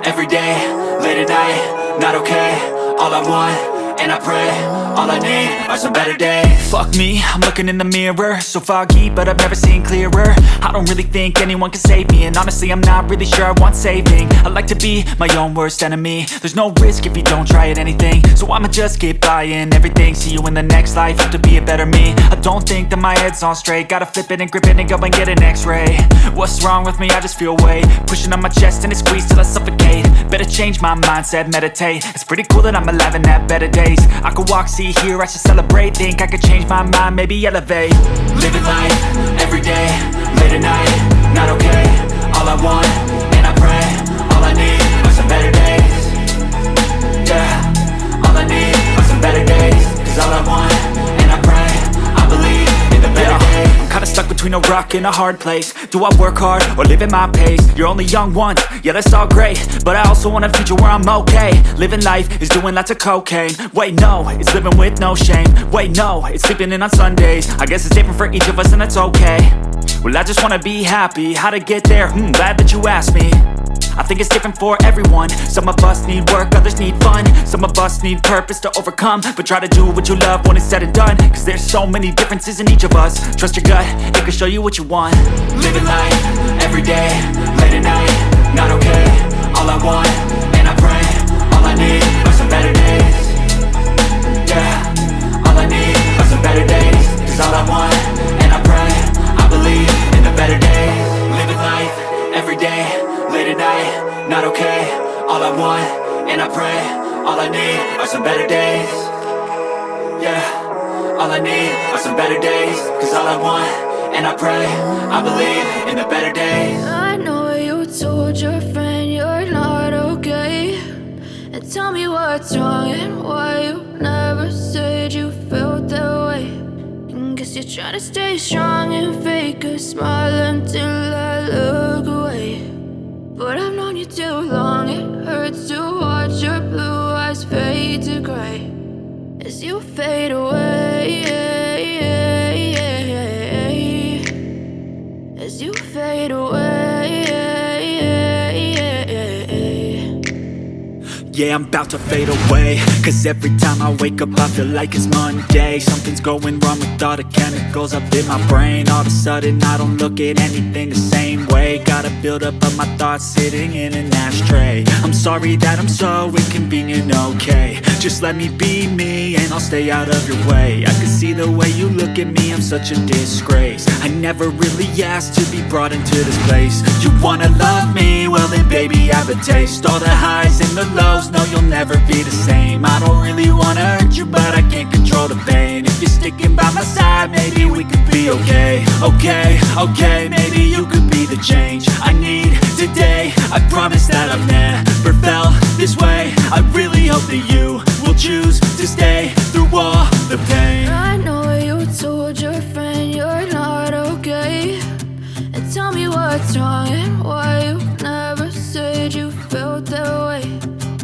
every day, late at night, not okay. All I want, and I pray, all I need are some better days. Fuck me, I'm looking in the mirror, so foggy, but I've never seen clearer. I don't really think anyone can save me, and honestly I'm not really sure I want saving. I like to be my own worst enemy. There's no risk if you don't try at anything, so I'ma just keep buying everything. See you in the next life, have to be a better me. I don't think that my head's on straight, gotta flip it and grip it and go and get an x-ray. What's wrong with me? I just feel weight pushing on my chest and it squeezes till I suffocate. Better change my mindset, meditate. It's pretty cool that I'm alive and have better days. I could walk, see, hear, I should celebrate. Think I could change my mind, maybe elevate. Living life, every day, late at night, not okay. All I want, and I pray, all I need are some better days. Yeah, all I need are some better days. Cause all I want, and I pray, I believe in the better days. I'm kinda stuck between a rock and a hard place. Do I work hard or live at my pace? You're only young once, yeah that's all great, but I also want a future where I'm okay. Living life is doing lots of cocaine. Wait no, it's living with no shame. Wait no, it's sleeping in on Sundays. I guess it's different for each of us and that's okay. Well I just wanna be happy, how to get there? Glad that you asked me. I think it's different for everyone. Some of us need work, others need fun. Some of us need purpose to overcome. But try to do what you love when it's said and done. Cause there's so many differences in each of us. Trust your gut, it can show you what you want. Living life, every day, late at night, not okay. All I want, and I pray, all I need are some better days. Yeah, all I need are some better days. Cause all I want, and I pray, I believe in the better days. Living life, every day, late at night, not okay. All I want, and I pray, all I need are some better days. Yeah, all I need are some better days. Cause all I want, and I pray, I believe in the better days. I know you told your friend you're not okay, and tell me what's wrong and why you never said you felt that way. And guess you're trying to stay strong and fake a smile until I look away. But I've known you too long, it hurts to watch your blue eyes fade to gray as you fade away, as you fade away. Yeah, I'm about to fade away. Cause every time I wake up I feel like it's Monday. Something's going wrong with all the chemicals up in my brain. All of a sudden I don't look at anything the same way. Gotta build up of my thoughts sitting in an ashtray. I'm sorry that I'm so inconvenient, okay. Just let me be me and I'll stay out of your way. I can see the way you look at me, I'm such a disgrace. I never really asked to be brought into this place. You wanna love me? Well then baby I have a taste. All the highs and the lows, no you'll never be the same. I don't really wanna hurt you but I can't control the pain. If you're sticking by my side maybe we could be okay. Okay, maybe you could be the change I need today. I promise that I've never felt this way. I really hope that you will choose to stay through all the pain. I know you told your friend you're not okay, and tell me what's wrong and why you never said you felt that way.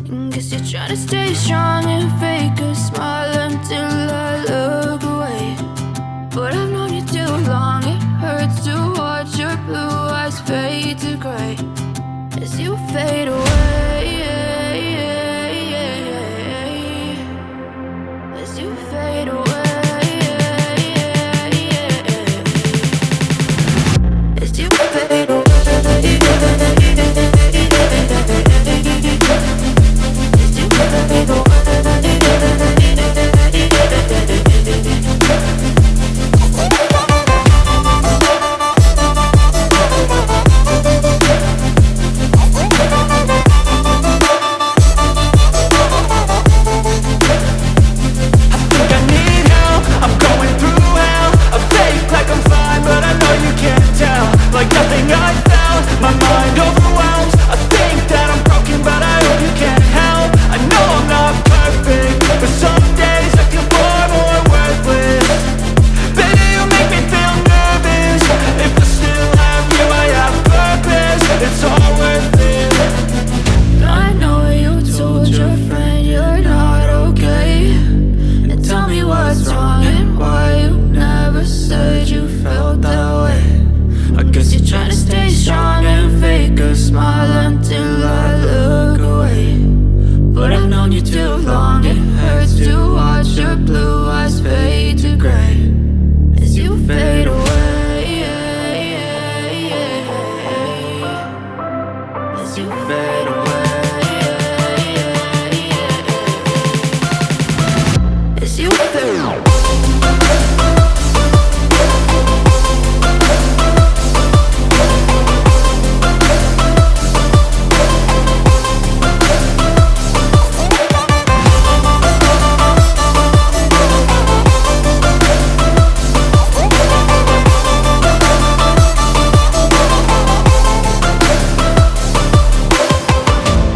And guess you're trying to stay strong and fake a smile until I look away. But I've known you too long, it hurts to watch your blue eyes fade to gray as you fade away, as you fade away, as you fade away. As you fade away.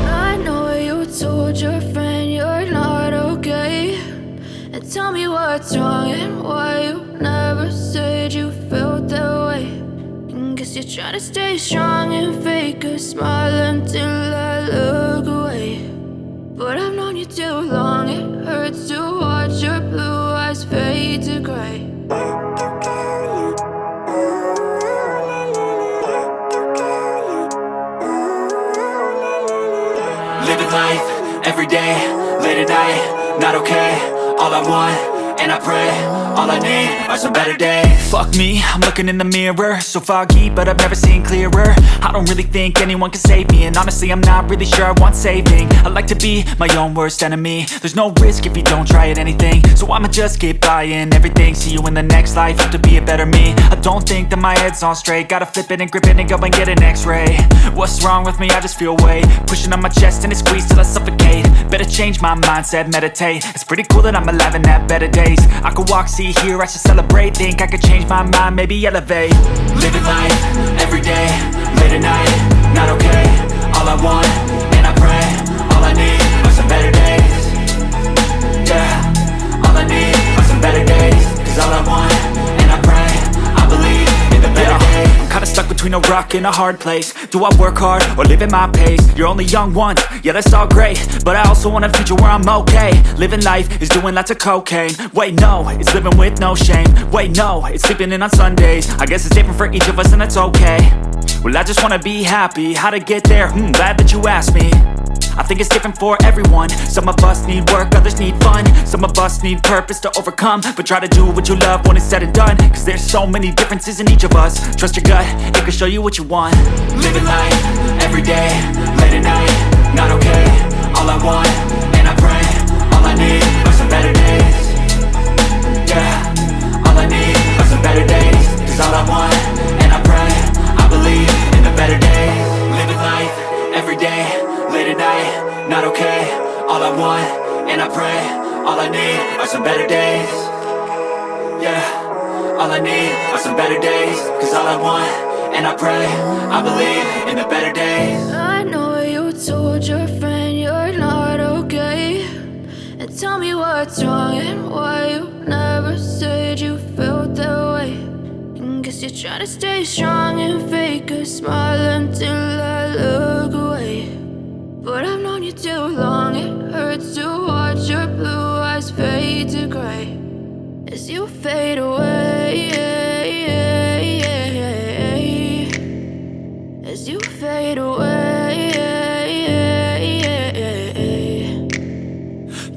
I know you told your friend you're not okay, and tell me what's wrong and why you never said you felt that way. And guess you're trying to stay strong and fake a smile until I look away. But I've known you too long, it hurts to watch your blue eyes fade to gray. Living life, everyday, late at night, not okay. All I want, and I pray, all I need are some better days. Fuck me, I'm looking in the mirror, so foggy, but I've never seen clearer. I don't really think anyone can save me, and honestly I'm not really sure I want saving. I like to be my own worst enemy. There's no risk if you don't try at anything, so I'ma just keep buying everything. See you in the next life, have to be a better me. I don't think that my head's on straight, gotta flip it and grip it and go and get an x-ray. What's wrong with me? I just feel weight pushing on my chest and it squeezes till I suffocate. Better change my mindset, meditate. It's pretty cool that I'm alive and have better days. I could walk, see, hear, I should celebrate. Think I could change my mind, maybe elevate. Living life, everyday, late at night, not okay. All I want, and I pray, all I need are some better days. Yeah, all I need are some better days. Cause all I want, and I pray, I believe in the better days. I'm kinda stuck between a rock and a hard place. Do I work hard or live at my pace? You're only young once, yeah that's all great, but I also want a future where I'm okay. Living life is doing lots of cocaine. Wait no, it's living with no shame. Wait no, it's sleeping in on Sundays. I guess it's different for each of us and that's okay. Well I just wanna be happy, how to get there? Glad that you asked me. I think it's different for everyone. Some of us need work, others need fun. Some of us need purpose to overcome. But try to do what you love when it's said and done. Cause there's so many differences in each of us. Trust your gut, it can show you what you want. Living life, everyday, late at night, not okay. All I want, and I pray, all I need are some better days. Yeah, all I need are some better days. Cause all I want, and I pray, I believe in the better days. Living life, everyday, late at night, not okay. All I want, and I pray, all I need are some better days. Yeah, all I need are some better days. Cause all I want, and I pray, I believe in the better days. I know you told your friend you're not okay, and tell me what's wrong and why you never said you felt that way. And guess you're trying to stay strong and fake a smile until I look away. But I've known you too long, it hurts to watch your blue eyes fade to gray as you fade away, as you fade away.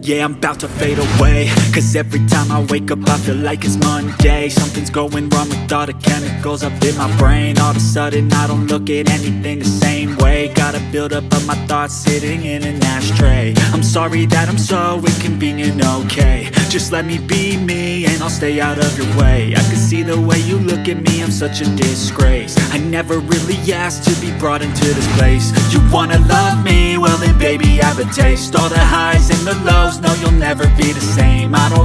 Yeah, I'm about to fade away. Cause every time I wake up I feel like it's Monday. Something's going wrong with all the chemicals up in my brain. All of a sudden I don't look at anything the same way. Got a buildup of my thoughts sitting in an ashtray. I'm sorry that I'm so inconvenient, okay. Just let me be me and I'll stay out of your way. I can see the way you look at me, I'm such a disgrace. I never really asked to be brought into this place. You wanna love me? Well then baby I have a taste. All the highs and the lows, no you'll never be the same. I don't